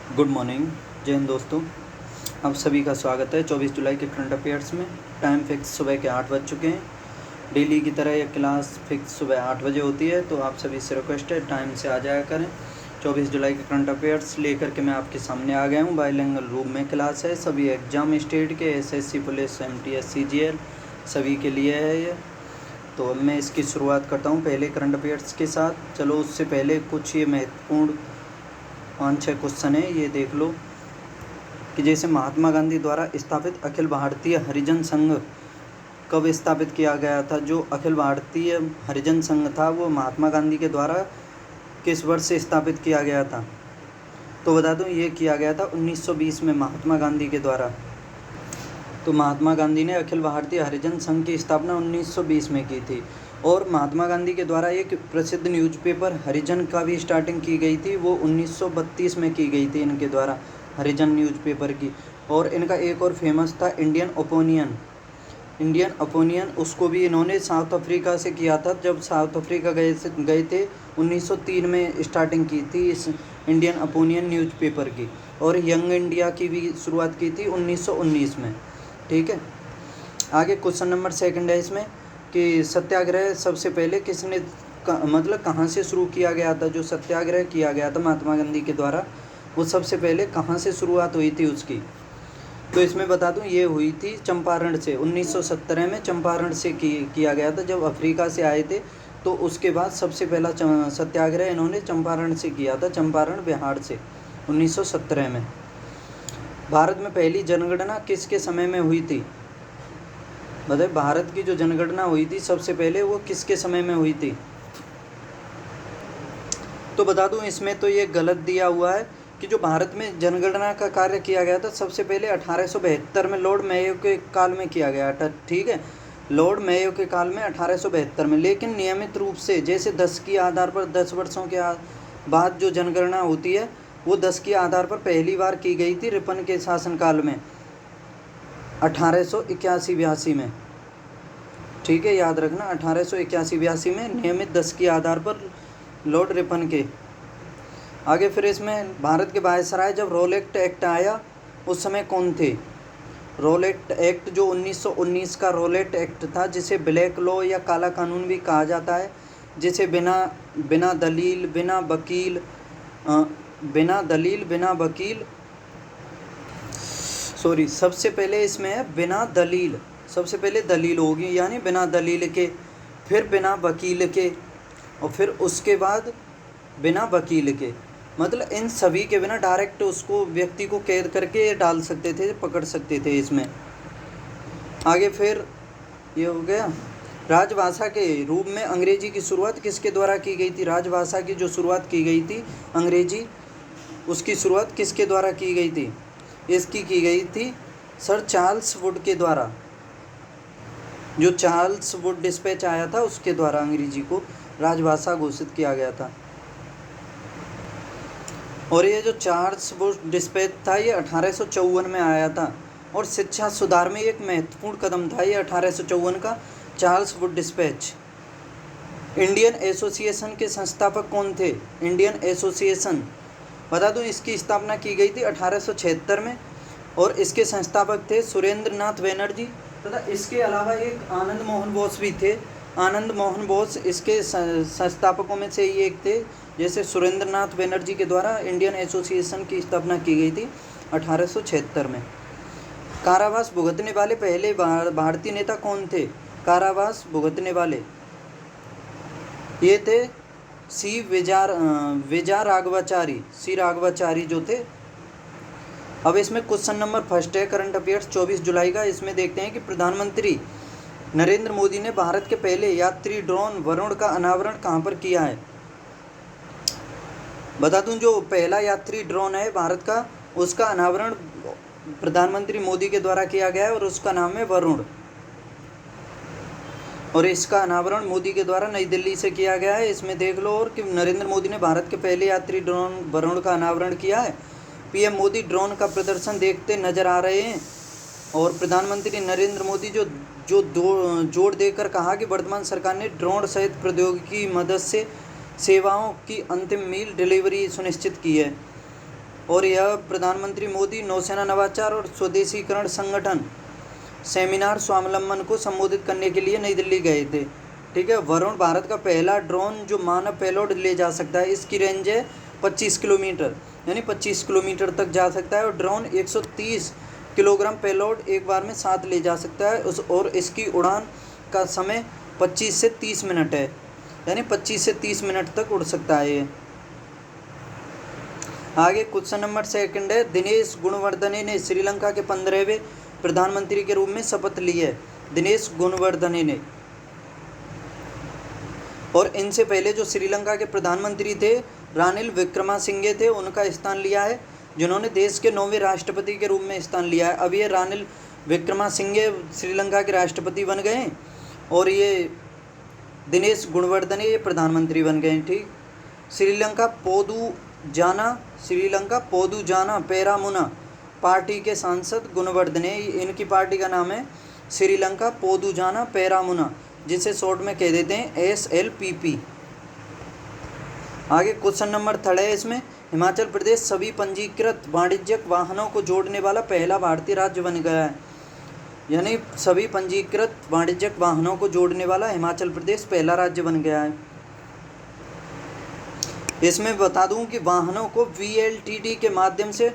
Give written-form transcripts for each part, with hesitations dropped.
Good morning. जय हिंद दोस्तों, आप सभी का स्वागत है 24 जुलाई के करंट अफेयर्स में। टाइम फिक्स सुबह के 8 बज चुके हैं। डेली की तरह यह क्लास फिक्स सुबह 8 बजे होती है, तो आप सभी से रिक्वेस्ट है टाइम से आ जाया करें। 24 जुलाई के करंट अफेयर्स लेकर के मैं आपके सामने आ गया हूँ। बाइलिंगुअल रूम में क्लास है, सभी एग्जाम स्टेट के एसएससी पुलिस MTS CGL सभी के लिए है ये। तो अब मैं इसकी शुरुआत करता हूँ पहले करंट अफेयर्स के साथ। चलो उससे पहले कुछ ये महत्वपूर्ण 5-6 क्वेश्चन है, ये देख लो कि जैसे महात्मा गांधी द्वारा स्थापित अखिल भारतीय हरिजन संघ कब स्थापित किया गया था। जो अखिल भारतीय हरिजन संघ था वो महात्मा गांधी के द्वारा किस वर्ष से स्थापित किया गया था। तो बता दूं ये किया गया था 1920 में महात्मा गांधी के द्वारा। तो महात्मा गांधी ने अखिल भारतीय हरिजन संघ की स्थापना 1920 में की थी। और महात्मा गांधी के द्वारा एक प्रसिद्ध न्यूज़पेपर हरिजन का भी स्टार्टिंग की गई थी, वो 1932 में की गई थी इनके द्वारा, हरिजन न्यूज़पेपर की। और इनका एक और फेमस था इंडियन ओपिनियन, उसको भी इन्होंने साउथ अफ्रीका से किया था। जब साउथ अफ्रीका गए थे 1903 में स्टार्टिंग की थी इस इंडियन ओपिनियन न्यूज़पेपर की। और यंग इंडिया की भी शुरुआत की थी 1919 में। ठीक है, आगे क्वेश्चन नंबर 2 है इसमें कि सत्याग्रह सबसे पहले किसने मतलब कहाँ से शुरू किया गया था। जो सत्याग्रह किया गया था महात्मा गांधी के द्वारा, वो सबसे पहले कहाँ से शुरुआत हुई थी उसकी। तो इसमें बता दूं ये हुई थी चंपारण से, 1917 में चंपारण से किया गया था। जब अफ्रीका से आए थे तो उसके बाद सबसे पहला सत्याग्रह इन्होंने चंपारण से किया था, चंपारण बिहार से 1917 में। भारत में पहली जनगणना किसके समय में हुई थी। बताइए, भारत की जो जनगणना हुई थी सबसे पहले वो किसके समय में हुई थी। तो बता दूं इसमें तो ये गलत दिया हुआ है कि जो भारत में जनगणना का कार्य किया गया था सबसे पहले 1872 में लॉर्ड मेयो के काल में किया गया था। ठीक है, लॉर्ड मेयो के काल में 1872 में। लेकिन नियमित रूप से जैसे 10 के आधार पर 10 वर्षों के बाद जो जनगणना होती है वो 10 के आधार पर पहली बार की गई थी रिपन के शासनकाल में 1881-82 में। ठीक है, याद रखना 1881-82 में नियमित 10 के आधार पर लॉर्ड रिपन के। आगे फिर इसमें भारत के वायसराय जब रोलेक्ट एक्ट आया उस समय कौन थे। रोलेक्ट एक्ट जो 1919 का रोलेक्ट एक्ट था, जिसे ब्लैक लॉ या काला कानून भी कहा जाता है, जिसे बिना दलील सबसे पहले इसमें है बिना दलील, सबसे पहले दलील होगी यानी बिना दलील के, फिर बिना वकील के, और फिर उसके बाद बिना वकील के। मतलब इन सभी के बिना डायरेक्ट उसको व्यक्ति को कैद करके डाल सकते थे, पकड़ सकते थे इसमें। आगे फिर ये हो गया। राजभाषा के रूप में अंग्रेजी की शुरुआत किसके द्वारा की गई थी। राजभाषा की जो शुरुआत की गई थी अंग्रेजी, उसकी शुरुआत किसके द्वारा की गई थी। इसकी की गई थी सर चार्ल्स वुड के द्वारा। जो चार्ल्स वुड डिस्पैच आया था उसके द्वारा अंग्रेजी को राजभाषा घोषित किया गया था। और ये जो चार्ल्स वुड डिस्पैच था ये 1854 में आया था। और शिक्षा सुधार में एक महत्वपूर्ण कदम था ये 1854 का Charles Wood dispatch. Indian association के संस्थापक कौन थे। इंडियन एसोसिएशन बता दूं इसकी स्थापना की गई थी 1876 में, और इसके संस्थापक थे सुरेंद्र नाथ बनर्जी तथा इसके अलावा एक आनंद मोहन बोस भी थे। आनंद मोहन बोस इसके संस्थापकों में से ही एक थे। जैसे सुरेंद्र नाथ बनर्जी के द्वारा इंडियन एसोसिएशन की स्थापना की गई थी 1876 में। कारावास भुगतने वाले पहले भारतीय नेता कौन थे। कारावास भुगतने वाले ये थे सी राघवाचारी जो थे। अब इसमें क्वेश्चन नंबर 1 है करंट अफेयर्स 24 जुलाई का। इसमें देखते हैं कि प्रधानमंत्री नरेंद्र मोदी ने भारत के पहले यात्री ड्रोन वरुण का अनावरण कहाँ पर किया है। बता दूं जो पहला यात्री ड्रोन है भारत का, उसका अनावरण प्रधानमंत्री मोदी के द्वारा किया गया है और उसका नाम है वरुण। और इसका अनावरण मोदी के द्वारा नई दिल्ली से किया गया है। इसमें देख लो और कि नरेंद्र मोदी ने भारत के पहले यात्री ड्रोन वरुण का अनावरण किया है। पीएम मोदी ड्रोन का प्रदर्शन देखते नजर आ रहे हैं। और प्रधानमंत्री नरेंद्र मोदी जो जोर देकर कहा कि वर्तमान सरकार ने ड्रोन सहित प्रौद्योगिकी की मदद से सेवाओं की अंतिम मील डिलीवरी सुनिश्चित की है। और यह प्रधानमंत्री मोदी नौसेना नवाचार और स्वदेशीकरण संगठन सेमिनार स्वावलंबन को संबोधित करने के लिए नई दिल्ली गए थे। ठीक है। वरुण भारत का पहला ड्रोन जो मानव पेलोड ले जा सकता है। इसकी रेंज है 25 किलोमीटर, यानी 25 किलोमीटर तक जा सकता है और ड्रोन 130 किलोग्राम पेलोड एक बार में साथ ले जा सकता है और इसकी उड़ान का समय 25 से 30 मिनट है, यानी 25 से 30 मिनट तक उड़ सकता है ये। आगे क्वेश्चन नंबर 2 है, दिनेश गुणवर्धने ने श्रीलंका के 15वें प्रधानमंत्री के रूप में शपथ ली है। दिनेश गुणवर्धने ने, और इनसे पहले जो श्रीलंका के प्रधानमंत्री थे रानिल विक्रमासिंघे थे, उनका स्थान लिया है, जिन्होंने देश के 9वें राष्ट्रपति के रूप में स्थान लिया है। अब ये रानिल विक्रमासिंघे श्रीलंका के राष्ट्रपति बन गए और ये दिनेश गुणवर्धने ये प्रधानमंत्री बन गए। ठीक। श्रीलंका पोदुजाना पेरामुना पार्टी के सांसद गुणवर्धने, इनकी पार्टी का नाम है श्रीलंका पोदुजाना पेरामुना, जिसे शॉर्ट में कह देते हैं SLPP। आगे क्वेश्चन नंबर 3 है, इसमें हिमाचल प्रदेश सभी पंजीकृत वाणिज्यिक वाहनों को जोड़ने वाला पहला भारतीय राज्य बन गया है। यानी सभी पंजीकृत वाणिज्यिक वाहनों को जोड़ने वाला हिमाचल प्रदेश पहला राज्य बन गया है। इसमें बता दूं कि वाहनों को VLTT के माध्यम से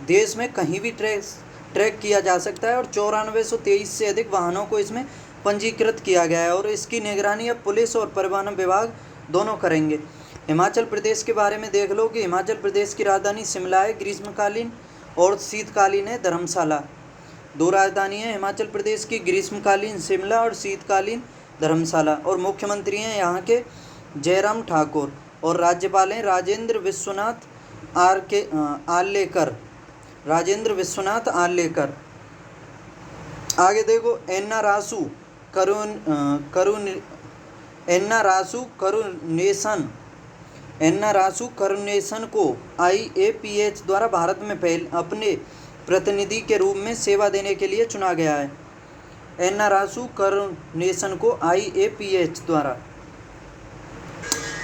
देश में कहीं भी ट्रैक किया जा सकता है और 9423 से अधिक वाहनों को इसमें पंजीकृत किया गया है और इसकी निगरानी अब पुलिस और परिवहन विभाग दोनों करेंगे। हिमाचल प्रदेश के बारे में देख लो कि हिमाचल प्रदेश की राजधानी शिमला है, ग्रीष्मकालीन और शीतकालीन है धर्मशाला। 2 राजधानी है हिमाचल प्रदेश की, ग्रीष्मकालीन शिमला और शीतकालीन धर्मशाला। और मुख्यमंत्री हैं यहाँ के जयराम ठाकुर और राज्यपाल हैं राजेंद्र विश्वनाथ आर्लेकर। आगे देखो, एन्ना रासु करुणेसन को IAPH द्वारा भारत में अपने प्रतिनिधि के रूप में सेवा देने के लिए चुना गया है। एन्ना रासु करुणेसन को IAPH द्वारा,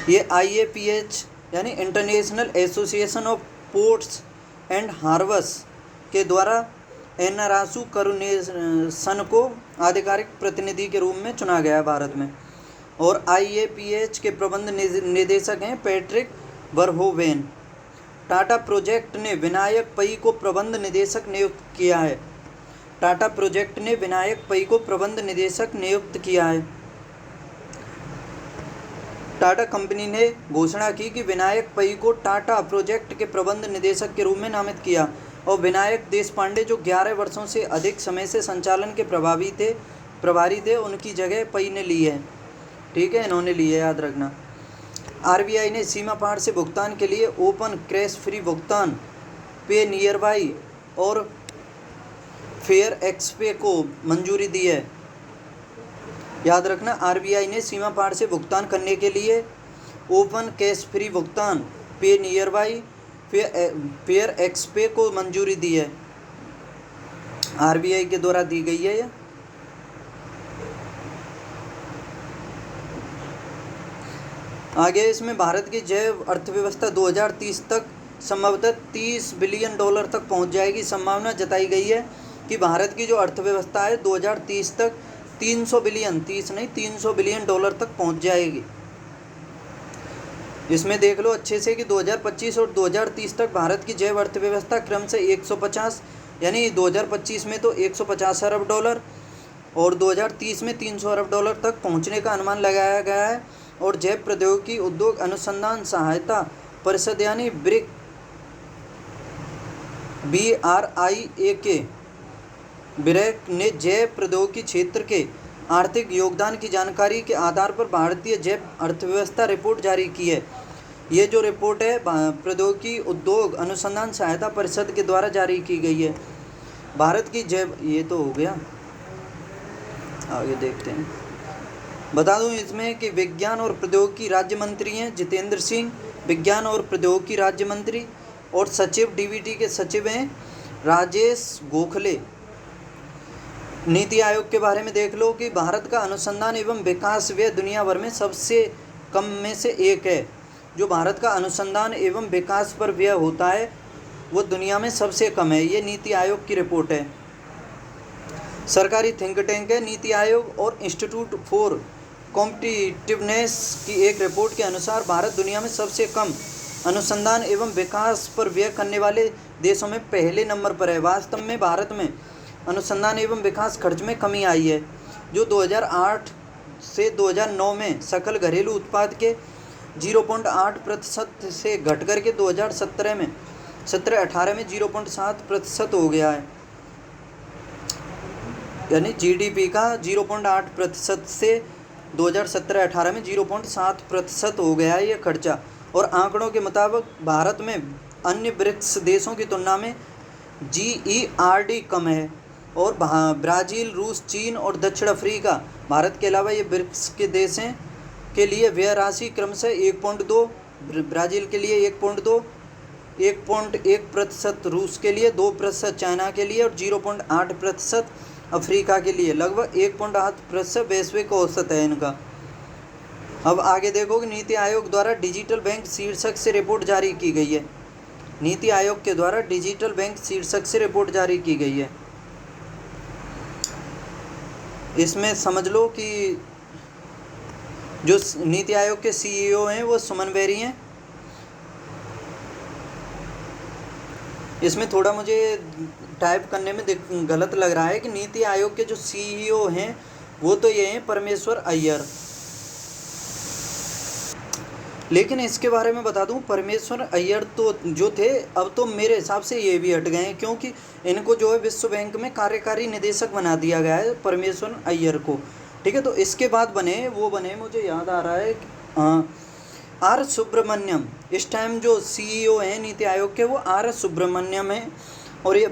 ये IAPH यानी international association of ports and harbours के द्वारा एन्ना रासु करुणेसन को आधिकारिक प्रतिनिधि के रूप में चुना गया है भारत में। और IAPH के प्रबंध निदेशक हैं पैट्रिक वर्होवेन। टाटा प्रोजेक्ट ने विनायक पई को प्रबंध निदेशक नियुक्त किया है। टाटा प्रोजेक्ट ने विनायक पई को प्रबंध निदेशक नियुक्त किया है। टाटा कंपनी ने घोषणा की कि विनायक पई को टाटा प्रोजेक्ट के प्रबंध निदेशक के रूप में नामित किया और विनायक देशपांडे जो 11 वर्षों से अधिक समय से संचालन के प्रभारी थे उनकी जगह पई ने ली है। ठीक है, इन्होंने ली है, याद रखना। RBI ने सीमा पार से भुगतान के लिए ओपन क्रैश फ्री भुगतान पे नियर बाई और फेयर एक्सपे को मंजूरी दी है। याद रखना, RBI ने सीमा पार से भुगतान करने के लिए ओपन कैश फ्री भुगतान पे नियर बाई फेयर एक्सपे को मंजूरी दी है। RBI के द्वारा दी गई है यह। आगे इसमें भारत की जैव अर्थव्यवस्था 2030 तक संभवतः $30 बिलियन तक पहुंच जाएगी। संभावना जताई गई है कि भारत की जो अर्थव्यवस्था है 2030 तक 300 बिलियन डॉलर तक पहुंच जाएगी। इसमें देख लो अच्छे से कि 2025 और 2030 तक भारत की जैव अर्थव्यवस्था क्रम से 150, यानी 2025 में तो 150 अरब डॉलर और 2030 में 300 अरब डॉलर तक पहुंचने का अनुमान लगाया गया है। और जैव प्रौद्योगिकी उद्योग अनुसंधान सहायता परिषद यानी BRIAK ने जैव प्रौद्योगिकी क्षेत्र के आर्थिक योगदान की जानकारी के आधार पर भारतीय जैव अर्थव्यवस्था रिपोर्ट जारी की है। ये जो रिपोर्ट है प्रौद्योगिकी उद्योग अनुसंधान सहायता परिषद के द्वारा जारी की गई है। भारत की जैव, ये तो हो गया, आगे देखते हैं। बता दूं इसमें कि विज्ञान और प्रौद्योगिकी राज्य मंत्री हैं जितेंद्र सिंह, विज्ञान और प्रौद्योगिकी राज्य मंत्री, और सचिव DBT के सचिव हैं राजेश गोखले। नीति आयोग के बारे में देख लो कि भारत का अनुसंधान एवं विकास व्यय दुनिया भर में सबसे कम में से एक है। जो भारत का अनुसंधान एवं विकास पर व्यय होता है वो दुनिया में सबसे कम है। ये नीति आयोग की रिपोर्ट है, सरकारी थिंक टैंक है नीति आयोग और इंस्टीट्यूट फॉर कॉम्पिटिटिवनेस की एक रिपोर्ट के अनुसार भारत दुनिया में सबसे कम अनुसंधान एवं विकास पर व्यय करने वाले देशों में पहले नंबर पर है। वास्तव में भारत में अनुसंधान एवं विकास खर्च में कमी आई है, जो 2008 से 2009 में सकल घरेलू उत्पाद के 0.8% से घटकर के 2017 में 17-18 में 0.7% हो गया है। यानी जीडीपी का 0.8% से 2017-18 में 0.7% हो गया है ये खर्चा। और आंकड़ों के मुताबिक भारत में अन्य ब्रिक्स देशों की तुलना में GERD कम है। और ब्राज़ील, रूस, चीन और दक्षिण अफ्रीका भारत के अलावा ये ब्रिक्स के देश हैं के लिए व्यय राशि क्रमशः 1.2 ब्राज़ील के लिए 1.2 1.1% रूस के लिए 2% चाइना के लिए और 0.8% अफ्रीका के लिए। लगभग 1.8% वैश्विक औसत है इनका। अब आगे देखो कि नीति आयोग द्वारा डिजिटल बैंक शीर्षक से रिपोर्ट जारी की गई है। नीति आयोग के द्वारा डिजिटल बैंक शीर्षक से रिपोर्ट जारी की गई है। इसमें समझ लो कि जो नीति आयोग के CEO हैं वो सुमन बेरी हैं। इसमें थोड़ा मुझे टाइप करने में गलत लग रहा है कि नीति आयोग के जो CEO हैं वो तो ये हैं परमेश्वर अय्यर। लेकिन इसके बारे में बता दूं, परमेश्वर अय्यर तो जो थे अब तो मेरे हिसाब से ये भी हट गए हैं, क्योंकि इनको जो है विश्व बैंक में कार्यकारी निदेशक बना दिया गया है परमेश्वर अय्यर को। ठीक है, तो इसके बाद बने मुझे याद आ रहा है R सुब्रमण्यम। इस टाइम जो CEO हैं नीति आयोग के वो R सुब्रमण्यम हैं और ये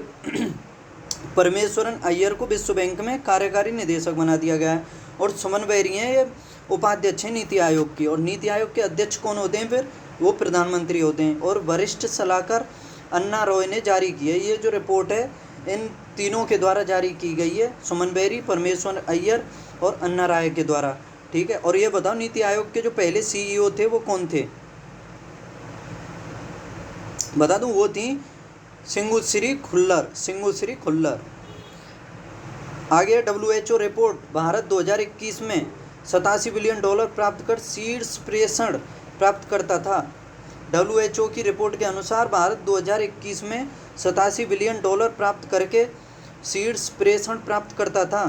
परमेश्वरन अय्यर को विश्व बैंक में कार्यकारी निदेशक बना दिया गया है। और सुमन बेरी हैं ये उपाध्यक्ष हैं नीति आयोग की। और नीति आयोग के अध्यक्ष कौन होते हैं? फिर वो प्रधानमंत्री होते हैं। और वरिष्ठ सलाहकार अन्ना रॉय ने जारी की है। ये जो रिपोर्ट है इन तीनों के द्वारा जारी की गई है, सुमन बेरी, परमेश्वर अय्यर और अन्ना राय के द्वारा। ठीक है, और ये बताओ नीति आयोग के जो पहले CEO थे वो कौन थे? बता दूं, वो थी सिंगुश्री खुल्लर। आगे WHO रिपोर्ट, भारत 2021 में $87 बिलियन प्राप्त कर शीर्ष प्रेषण प्राप्त करता था। WHO की रिपोर्ट के अनुसार भारत 2021 में $87 बिलियन प्राप्त करके शीर्ष प्रेषण प्राप्त करता था।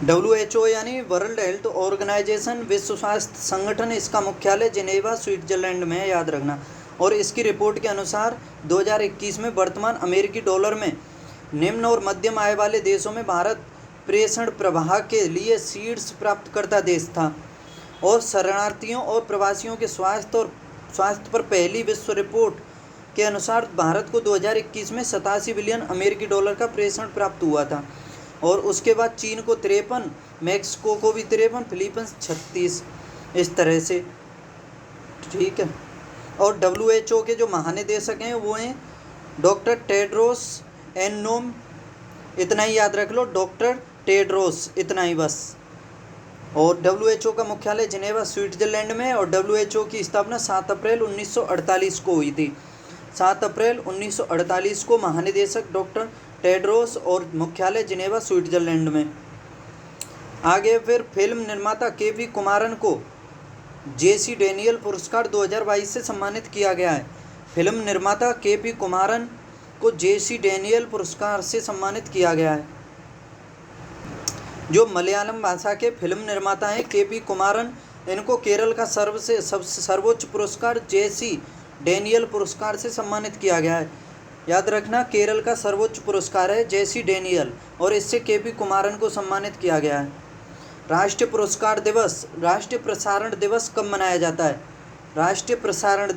WHO यानी वर्ल्ड हेल्थ ऑर्गेनाइजेशन, विश्व स्वास्थ्य संगठन, इसका मुख्यालय जिनेवा स्विट्जरलैंड में है, याद रखना। और इसकी रिपोर्ट के अनुसार 2021 में वर्तमान अमेरिकी डॉलर में निम्न और मध्यम आय वाले देशों में भारत प्रेषण प्रवाह के लिए शीर्ष प्राप्तकर्ता देश था। और शरणार्थियों और प्रवासियों के स्वास्थ्य पर पहली विश्व रिपोर्ट के अनुसार भारत को 2021 में $87 बिलियन का प्रेषण प्राप्त हुआ था। और उसके बाद चीन को 53, मैक्सिको को भी 53, फिलीपींस 36, इस तरह से। ठीक है, और WHO के जो महानिदेशक हैं वो हैं डॉक्टर टेड्रोस एनोम, इतना ही याद रख लो, डॉक्टर टेड्रोस, इतना ही बस। और WHO का मुख्यालय जिनेवा स्विट्जरलैंड में। और WHO की स्थापना 7 अप्रैल 1948 को हुई थी। 7 अप्रैल 1948 को महानिदेशक डॉक्टर टेड्रोस और मुख्यालय जिनेवा स्विट्जरलैंड में। आगे फिर फिल्म निर्माता KP कुमारन को JC डैनियल पुरस्कार 2022 से सम्मानित किया गया है। फिल्म निर्माता KP कुमारन को JC डैनियल पुरस्कार से सम्मानित किया गया है। जो मलयालम भाषा के फिल्म निर्माता हैं KP कुमारन, इनको केरल का सर्वोच्च पुरस्कार JC डैनियल पुरस्कार से सम्मानित किया गया है। याद रखना, केरल का सर्वोच्च पुरस्कार है JC डैनियल और इससे KP कुमारन को सम्मानित किया गया है। राष्ट्रीय प्रसारण दिवस कब मनाया जाता है? राष्ट्रीय प्रसारण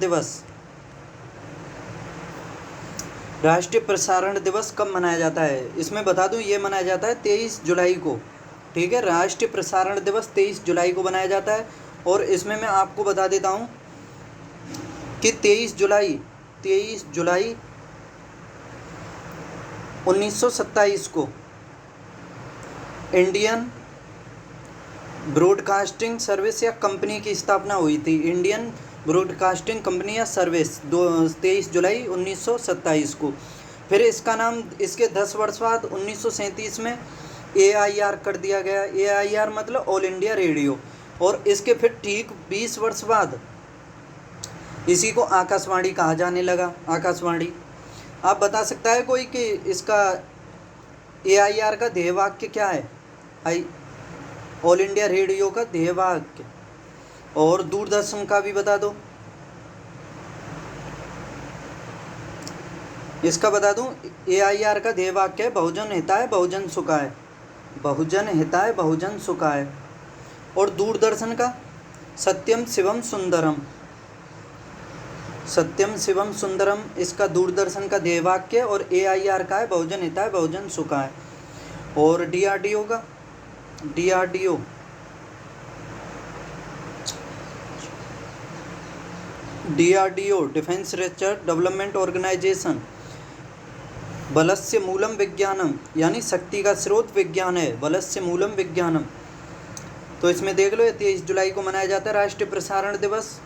दिवस कब मनाया जाता है? इसमें बता दूं, ये मनाया जाता है 23 जुलाई को। ठीक है, राष्ट्रीय प्रसारण दिवस 23 जुलाई को मनाया जाता है। और इसमें मैं आपको बता देता हूं कि 23 जुलाई 1927 को इंडियन ब्रॉडकास्टिंग सर्विस या कंपनी की स्थापना हुई थी। इंडियन ब्रॉडकास्टिंग कंपनी या सर्विस 23 जुलाई 1927 को। फिर इसका नाम इसके 10 वर्ष बाद 1937 में AIR कर दिया गया। AIR मतलब ऑल इंडिया रेडियो। और इसके फिर ठीक 20 वर्ष बाद इसी को आकाशवाणी कहा जाने लगा। आकाशवाणी। आप बता सकता है कोई कि इसका AIR का ध्येय वाक्य क्या है? ऑल इंडिया रेडियो का ध्येय वाक्य। और दूरदर्शन का भी बता दो। इसका बता दूं, AIR का ध्येय वाक्य है बहुजन हिताय बहुजन सुखाय। बहुजन हिताय बहुजन सुखाय। और दूरदर्शन का सत्यम शिवम सुंदरम। सत्यम शिवम सुंदरम इसका दूरदर्शन का ध्येय वाक्य। और AIR का है बहुजन हिताय बहुजन सुखाय। और DRDO का DRDO Defence Research Development Organisation. बलस्य मूलम विज्ञानम यानी शक्ति का स्रोत विज्ञान है। बलस्य मूलम विज्ञानम। तो इसमें देख लो, 23 जुलाई को मनाया जाता है राष्ट्रीय प्रसारण दिवस।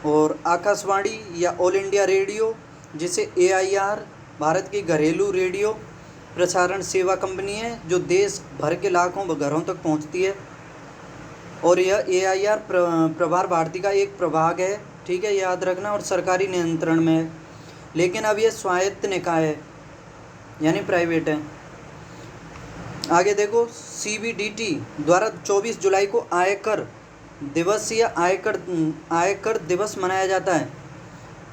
और आकाशवाणी या ऑल इंडिया रेडियो, जिसे AIR भारत की घरेलू रेडियो प्रसारण सेवा कंपनी है जो देश भर के लाखों घरों तक पहुंचती है। और यह AIR प्रभार भारती का एक प्रभाग है, ठीक है, याद रखना। और सरकारी नियंत्रण में है, लेकिन अब यह स्वायत्त निकाय है यानी प्राइवेट है। आगे देखो, CBDT द्वारा 24 जुलाई को आयकर दिवस या आयकर दिवस मनाया जाता है।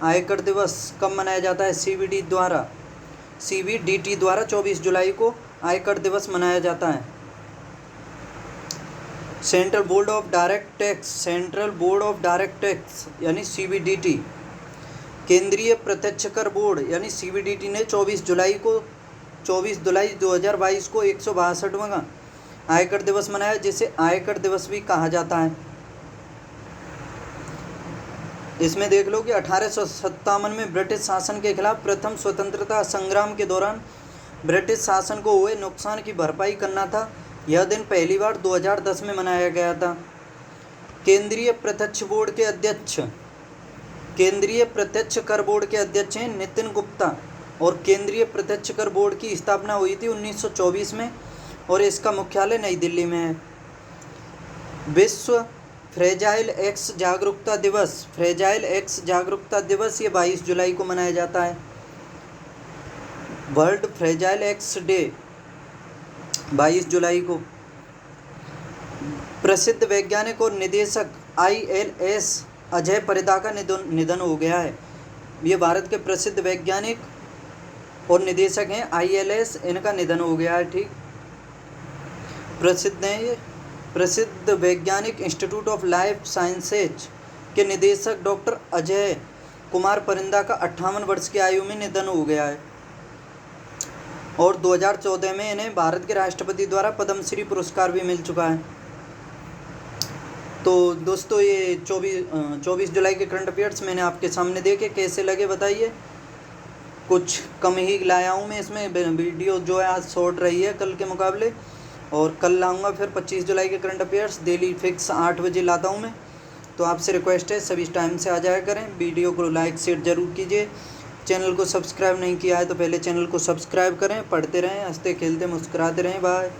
आयकर दिवस कब मनाया जाता है? CBDT द्वारा 24 जुलाई को आयकर दिवस मनाया जाता है। Central board of direct tax यानी CBDT। केंद्रीय प्रत्यक्ष कर बोर्ड यानी CBDT ने 24 जुलाई 2022 को 162वां आयकर दिवस मनाया, जिसे आयकर दिवस भी कहा जाता है। इसमें देख लो कि 1857 में ब्रिटिश शासन के खिलाफ प्रथम स्वतंत्रता संग्राम के दौरान ब्रिटिश शासन को हुए नुकसान की भरपाई करना था। यह दिन पहली बार 2010 में मनाया गया था। केंद्रीय प्रत्यक्ष कर बोर्ड के अध्यक्ष हैं नितिन गुप्ता। और केंद्रीय प्रत्यक्ष कर बोर्ड की स्थापना हुई थी 1924 में और इसका मुख्यालय नई दिल्ली में है। विश्व फ्रेजाइल एक्स जागरूकता दिवस ये 22 जुलाई को मनाया जाता है। वर्ल्ड फ्रेजाइल एक्स डे 22 जुलाई को। प्रसिद्ध वैज्ञानिक और निदेशक ILS अजय परिदा का निधन हो गया है। ये भारत के प्रसिद्ध वैज्ञानिक और निदेशक हैं ILS, इनका निधन हो गया है, ठीक। प्रसिद्ध हैं ये। प्रसिद्ध वैज्ञानिक इंस्टीट्यूट ऑफ लाइफ साइंसेज के निदेशक डॉक्टर अजय कुमार परिंदा का 58 वर्ष की आयु में निधन हो गया है। और 2014 में इन्हें भारत के राष्ट्रपति द्वारा पद्मश्री पुरस्कार भी मिल चुका है। तो दोस्तों, ये 24 जुलाई के करंट अफेयर्स मैंने आपके सामने देखे, कैसे लगे बताइए। कुछ कम ही लाया हूँ मैं इसमें, वीडियो जो है आज शॉर्ट रही है कल के मुकाबले। और कल लाऊंगा फिर 25 जुलाई के करंट अफेयर्स डेली फिक्स 8 बजे लाता हूँ मैं। तो आपसे रिक्वेस्ट है सभी टाइम से आ जाया करें। वीडियो को लाइक शेयर ज़रूर कीजिए। चैनल को सब्सक्राइब नहीं किया है तो पहले चैनल को सब्सक्राइब करें। पढ़ते रहें, हंसते खेलते मुस्कुराते रहें। बाय।